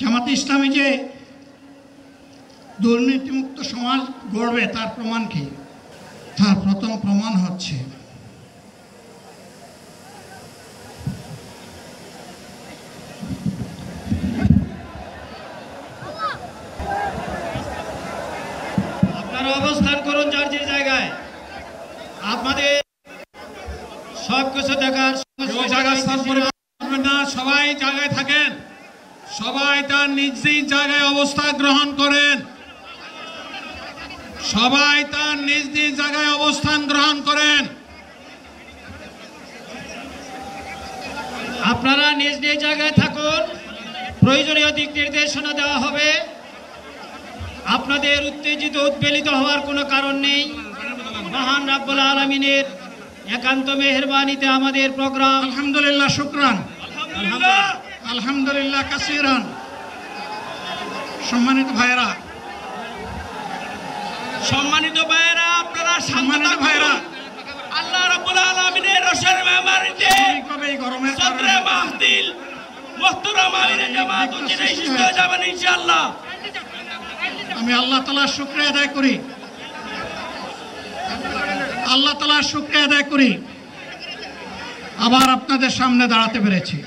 জামাতে ইসলামী যে দুর্নীতিমুক্ত সমাজ গড়বে তার প্রমাণ কি? তার প্রথম প্রমাণ হচ্ছে আপনারা অবস্থান করুন যার যে জায়গায়। আপনাদের সব কিছু দেখার সবাই জায়গায় থাকেন, সবাই তার নিজ নিজ জায়গায় অবস্থান গ্রহণ করেন, সবাই তার নিজ নিজ জায়গায় অবস্থান গ্রহণ করেন। আপনারা নিজ নিজ জায়গায় থাকুন, প্রয়োজনীয় দিক নির্দেশনা দেওয়া হবে। আপনাদের উত্তেজিত উদ্বেলিত হওয়ার কোনো কারণ নেই। মহান রাব্বুল আলামিনের একান্ত মেহেরবানিতে আমাদের প্রোগ্রাম আলহামদুলিল্লাহ, শুকরান, আলহামদুলিল্লাহ কাসিরান। সম্মানিত ভাইয়েরা, আপনারা সম্মানিত ভাইয়েরা, আল্লাহ রাব্বুল আলামিনের রসের মেহমানিতে এই গরমের সদরে মাহফিল মুহতারাম আমিরে জামাত উচিত সুস্থ হয়ে যাবেন ইনশাআল্লাহ। আমি আল্লাহ তাআলার শুকরিয়া আদায় করি, আল্লাহ তাআলার শুকরিয়া আদায় করি আবার আপনাদের সামনে দাঁড়াতে পেরেছি।